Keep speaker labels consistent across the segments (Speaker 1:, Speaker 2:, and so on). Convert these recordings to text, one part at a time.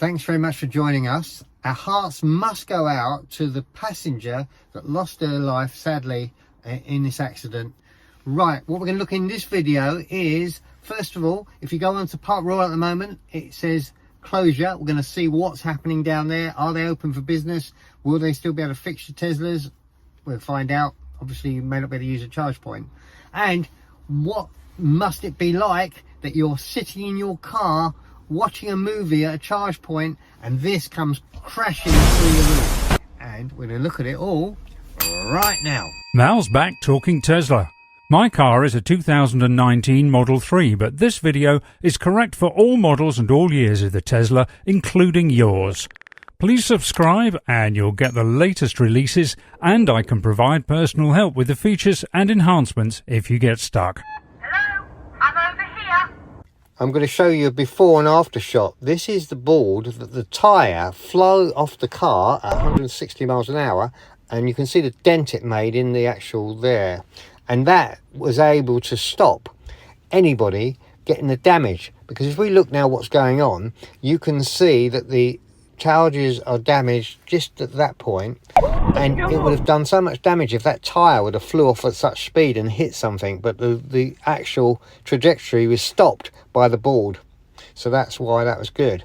Speaker 1: Thanks very much for joining us. Our hearts must go out to the passenger that lost their life, sadly, in this accident. Right, what we're going to look in this video is, first of all, if you go onto Park Royal at the moment, it says closure. We're going to see what's happening down there. Are they open for business? Will they still be able to fix your Teslas? We'll find out. Obviously, you may not be able to use a charge point. And what must it be like that you're sitting in your car watching a movie at a charge point and this comes crashing through your roof? And we're going to look at it all right now.
Speaker 2: Mal's back talking Tesla. My car is a 2019 Model 3, but this video is correct for all models and all years of the Tesla, including yours. Please subscribe and you'll get the latest releases, and I can provide personal help with the features and enhancements if you get stuck.
Speaker 3: Hello, I'm over here.
Speaker 1: I'm going to show you a before and after shot. This is the board that the tyre flew off the car at 160 miles an hour, and you can see the dent it made in the actual there. And that was able to stop anybody getting the damage, because if we look now what's going on, you can see that the charges are damaged just at that point, and it would have done so much damage if that tyre would have flew off at such speed and hit something, but the actual trajectory was stopped by the board, so that's why that was good.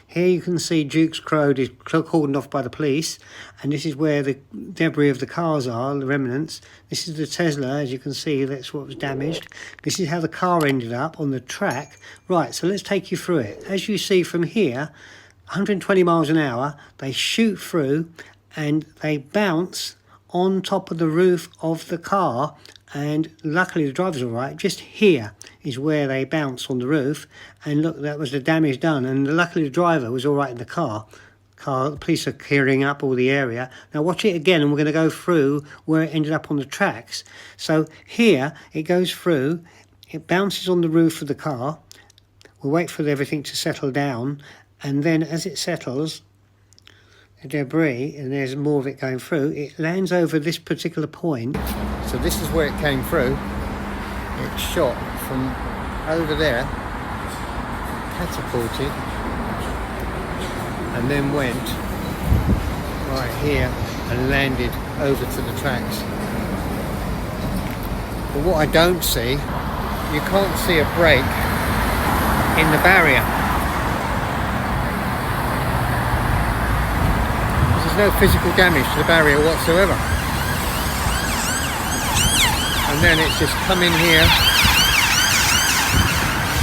Speaker 1: Here you can see Duke's Road is cordoned off by the police, and this is where the debris of the cars are, the remnants. This is the Tesla, as you can see, that's what was damaged. This is how the car ended up on the track. Right, so let's take you through it. As you see from here, 120 miles an hour, they shoot through and they bounce on top of the roof of the car, and luckily the driver's all right. Just here is where they bounce on the roof, and look, that was the damage done, and luckily the driver was all right in the car. The police are clearing up all the area. Now watch it again, and we're going to go through where it ended up on the tracks. So here it goes through, it bounces on the roof of the car. We'll wait for everything to settle down, and then as it settles, the debris, and there's more of it going through, it lands over this particular point. So this is where it came through. It shot from over there, catapulted, and then went right here and landed over to the tracks. But what I don't see, you can't see a break in the barrier. There's no physical damage to the barrier whatsoever. And then it's just come in here,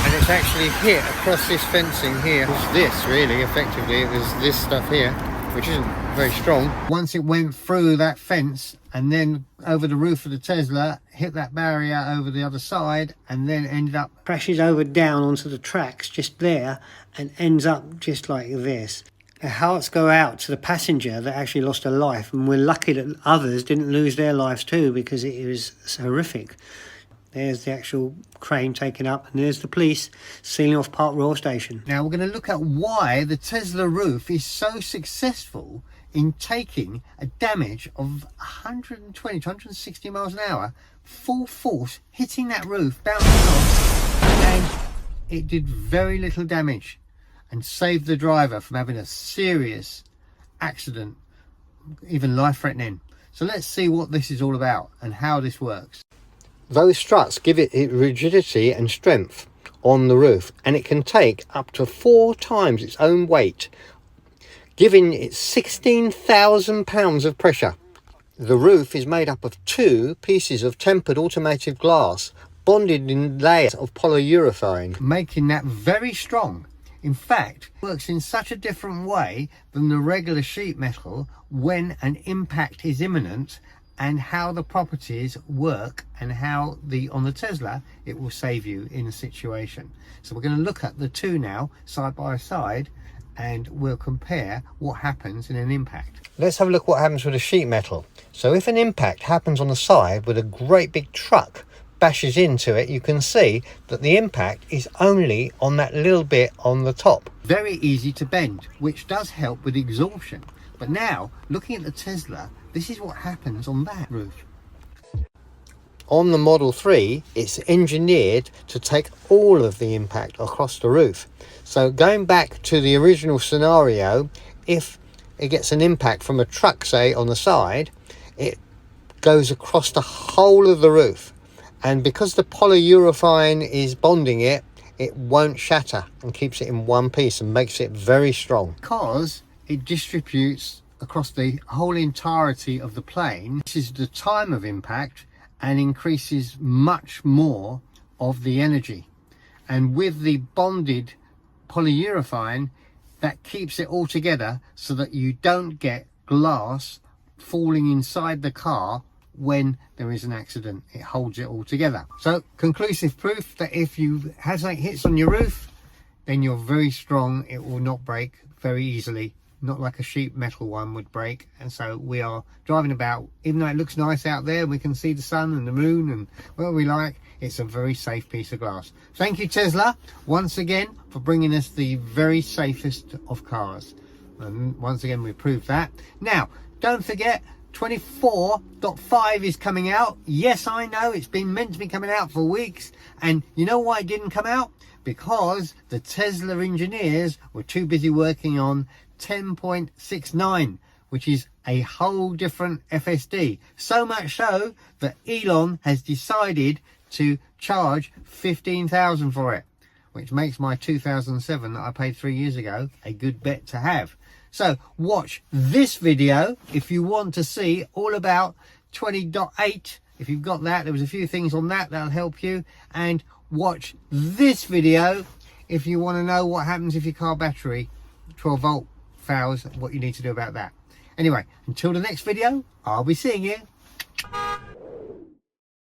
Speaker 1: and it's actually hit across this fencing here. It was this, really, effectively. It was this stuff here, which isn't very strong. Once it went through that fence and then over the roof of the Tesla, hit that barrier over the other side, and then ended up crashes over down onto the tracks just there and ends up just like this. Our hearts go out to the passenger that actually lost her life, and we're lucky that others didn't lose their lives too, because it was horrific. There's the actual crane taken up, and there's the police sealing off Park Royal Station. Now we're going to look at why the Tesla roof is so successful in taking a damage of 120 to 160 miles an hour, full force, hitting that roof, bouncing off, and it did very little damage, and saved the driver from having a serious accident, even life-threatening. So let's see what this is all about and how this works. Those struts give it rigidity and strength on the roof, and it can take up to 4 times its own weight, giving it 16,000 pounds of pressure. The roof is made up of 2 pieces of tempered automated glass, bonded in layers of polyurethane, making that very strong. In fact, it works in such a different way than the regular sheet metal when an impact is imminent, and how the properties work, and how on the Tesla it will save you in a situation. So we're going to look at the two now side by side, and we'll compare what happens in an impact. Let's have a look what happens with a sheet metal. So if an impact happens on the side with a great big truck bashes into it, you can see that the impact is only on that little bit on the top. Very easy to bend, which does help with exhaustion. But now, looking at the Tesla, this is what happens on that roof. On the Model 3, it's engineered to take all of the impact across the roof. So going back to the original scenario, if it gets an impact from a truck, say on the side, it goes across the whole of the roof, and because the polyurethane is bonding it, it won't shatter and keeps it in one piece and makes it very strong, because it distributes across the whole entirety of the plane. This is the time of impact and increases much more of the energy, and with the bonded polyurethane, that keeps it all together so that you don't get glass falling inside the car when there is an accident. It holds it all together. So conclusive proof that if you have something hits on your roof, then you're very strong. It will not break very easily, not like a sheet metal one would break. And so we are driving about, even though it looks nice out there, we can see the sun and the moon and what we like, it's a very safe piece of glass. Thank you, Tesla, once again for bringing us the very safest of cars, and once again we proved that. Now don't forget, 24.5 is coming out. Yes, I know it's been meant to be coming out for weeks, and you know why it didn't come out? Because the Tesla engineers were too busy working on 10.69, which is a whole different FSD. So much so that Elon has decided to charge $15,000 for it, which makes my 2007 that I paid 3 years ago a good bet to have. So watch this video if you want to see all about 20.8. If you've got that, there was a few things on that that'll help you. And watch this video if you want to know what happens if your car battery 12 volt fails, what you need to do about that. Anyway, until the next video, I'll be seeing you.